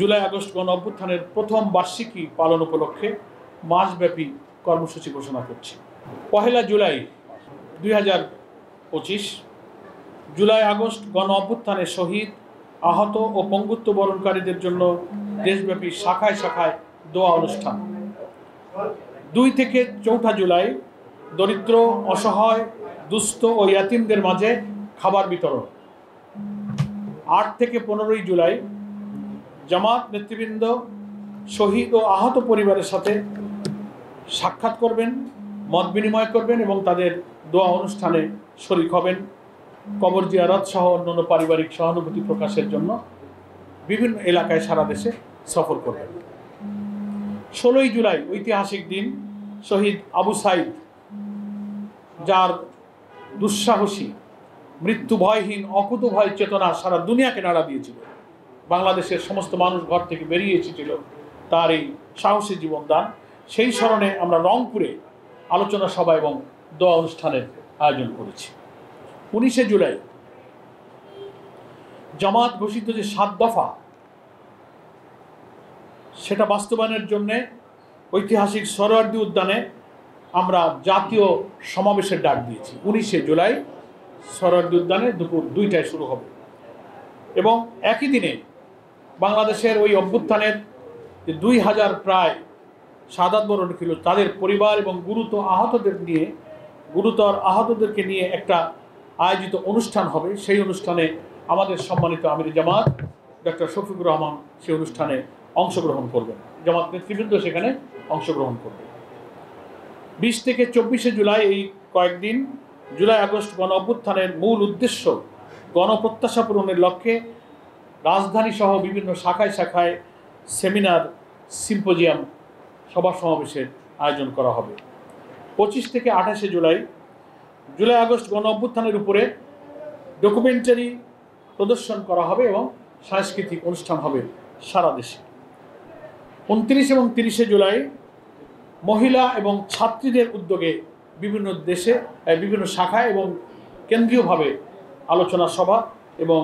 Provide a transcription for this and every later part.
July August গণ অভ্যুত্থানের প্রথম বার্ষিকী পালন উপলক্ষে মাসব্যাপী কর্মসূচি ঘোষণা করছি। 1 জুলাই 2025 জুলাই আগস্ট গণ অভ্যুত্থানের শহীদ, আহত ও পঙ্গুত্ব বরণকারীদের জন্য দেশব্যাপী শাখায় শাখায় দোয়া অনুষ্ঠান। 2 থেকে 4 জুলাই দরিদ্র, অসহায়, দুস্থ ও ইয়াতিমদের মাঝে খাবার বিতরণ। 8 থেকে 15 জুলাই জামাত নেতৃবৃন্দ শহীদ ও আহত পরিবারের সাথে সাক্ষাৎ করবেন, মত বিনিময় করবেন এবং তাদের দোয়া অনুষ্ঠানে শরীক হবেন। কবর জিয়ারত সহ অন্যান্য পারিবারিক সহানুভূতি প্রকাশের জন্য বিভিন্ন এলাকায় সারা দেশে সফর করবেন। 16 জুলাই ঐতিহাসিক দিন, শহীদ আবু সাইদ, যার দুঃসাহসী, মৃত্যু ভয়হীন, অকুত ভয় চেতনা সারা দুনিয়াকে নাড়া দিয়েছিল। বাংলাদেশের সমস্ত মানুষ ঘর থেকে বেরিয়ে এসেছিল তার এই সাহসী জীবনদান। সেই স্মরণে আমরা রংপুরে আলোচনা সভা এবং দোয়া অনুষ্ঠানের আয়োজন করেছি। 19 জুলাই জামাত ঘোষিত যে 7 দফা, সেটা বাস্তবায়নের জন্যে ঐতিহাসিক সোহরাওয়ার্দী উদ্যানে আমরা জাতীয় সমাবেশের ডাক দিয়েছি। 19 জুলাই সোহরাওয়ার্দী উদ্যানে দুপুর 2টায় শুরু হবে এবং একই দিনে বাংলাদেশের ওই অভ্যুত্থানের যে 2000 প্রায় শাহাদাত বরণ ছিল তাদের পরিবার এবং গুরুতর আহতদেরকে নিয়ে একটা আয়োজিত অনুষ্ঠান হবে। সেই অনুষ্ঠানে আমাদের সম্মানিত আমির জামাত ডক্টর শফিকুর রহমান সেই অনুষ্ঠানে অংশগ্রহণ করবেন। জামাত নেতৃবৃন্দ সেখানে অংশগ্রহণ করবে। 20 থেকে 24 জুলাই এই কয়েকদিন জুলাই আগস্ট গণ অভ্যুত্থানের মূল উদ্দেশ্য গণপ্রত্যাশা পূরণের লক্ষ্যে রাজধানী সহ বিভিন্ন শাখায় শাখায় সেমিনার, সিম্পোজিয়াম, সভা সমাবেশের আয়োজন করা হবে। 25 থেকে 28 জুলাই জুলাই আগস্ট গণ অভ্যুত্থানের উপরে ডকুমেন্টারি প্রদর্শন করা হবে এবং সাংস্কৃতিক অনুষ্ঠান হবে সারা দেশে। 29 এবং 30 জুলাই মহিলা এবং ছাত্রীদের উদ্যোগে বিভিন্ন শাখায় এবং কেন্দ্রীয়ভাবে আলোচনা সভা এবং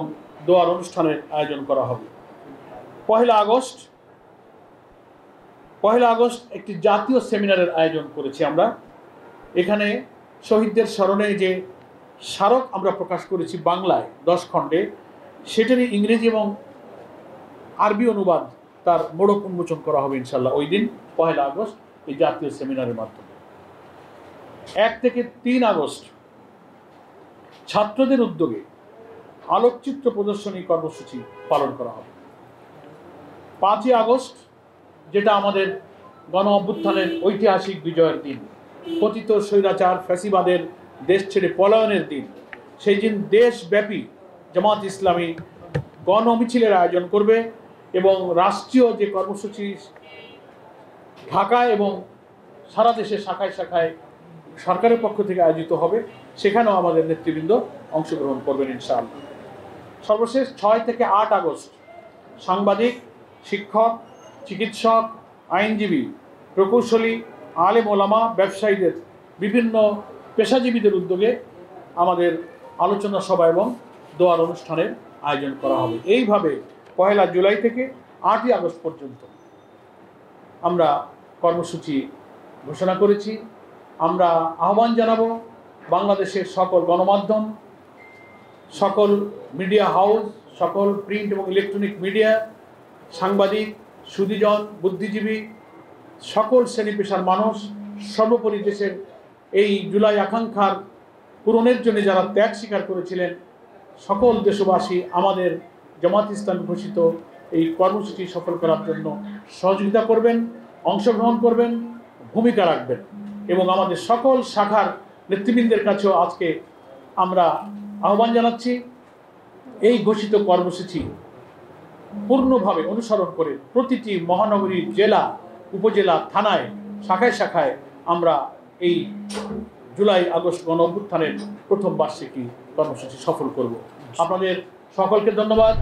দোয়ার অনুষ্ঠানের আয়োজন করা হবে। 1 আগস্ট একটি জাতীয় সেমিনারের আয়োজন করেছি আমরা। এখানে শহীদদের স্মরণে যে স্মারক আমরা প্রকাশ করেছি বাংলায় 10 খণ্ডে, সেটারই ইংরেজি এবং আরবি অনুবাদ, তার মোড়ক উন্মোচন করা হবে ইনশাল্লাহ ওই দিন 1 আগস্ট এই জাতীয় সেমিনারের মাধ্যমে। 1 থেকে 3 আগস্ট ছাত্রদের উদ্যোগে আলোকচিত্র প্রদর্শনী কর্মসূচি পালন করা হবে। 5 আগস্ট, যেটা আমাদের গণ অভ্যুত্থানের ঐতিহাসিক বিজয়ের দিন, পতিত স্বৈরাচার ফ্যাসিবাদের দেশ ছেড়ে পলায়নের দিন, সেই দিন দেশব্যাপী জামাত ইসলামী গণ মিছিলের আয়োজন করবে এবং রাষ্ট্রীয় যে কর্মসূচি ঢাকায় এবং সারা দেশে শাখায় শাখায় সরকারের পক্ষ থেকে আয়োজিত হবে, সেখানেও আমাদের নেতৃবৃন্দ অংশগ্রহণ করবেন ইনশাআল্লাহ। সর্বশেষ 6 থেকে 8 আগস্ট সাংবাদিক, শিক্ষক, চিকিৎসক, আইনজীবী, প্রকৌশলী, আলেম ওলামা, ব্যবসায়ীদের, বিভিন্ন পেশাজীবীদের উদ্যোগে আমাদের আলোচনা সভা এবং দোয়ার অনুষ্ঠানের আয়োজন করা হবে। এইভাবে 1 জুলাই থেকে 8 আগস্ট পর্যন্ত আমরা কর্মসূচি ঘোষণা করেছি। আমরা আহ্বান জানাবো বাংলাদেশের সকল গণমাধ্যম, সকল মিডিয়া হাউস, সকল প্রিন্ট এবং ইলেকট্রনিক মিডিয়া, সাংবাদিক, সুধীজন, বুদ্ধিজীবী, সকল শ্রেণী পেশার মানুষ, সর্বোপরি দেশের এই জুলাই আকাঙ্ক্ষার পূরণের জন্য যারা ত্যাগ স্বীকার করেছিলেন, সকল দেশবাসী আমাদের জামাত ইসলাম ঘোষিত এই কর্মসূচি সফল করার জন্য সহযোগিতা করবেন, অংশগ্রহণ করবেন, ভূমিকা রাখবেন এবং আমাদের সকল শাখার নেতৃবৃন্দের কাছেও আজকে আমরা আহ্বান জানাচ্ছি এই ঘোষিত কর্মসূচি পূর্ণভাবে অনুসরণ করে প্রতিটি মহানগরী, জেলা, উপজেলা, থানায়, শাখায় শাখায় আমরা এই জুলাই আগস্ট গণ অভ্যুত্থানের প্রথম বার্ষিকী কর্মসূচি সফল করব। আপনাদের সকলকে ধন্যবাদ।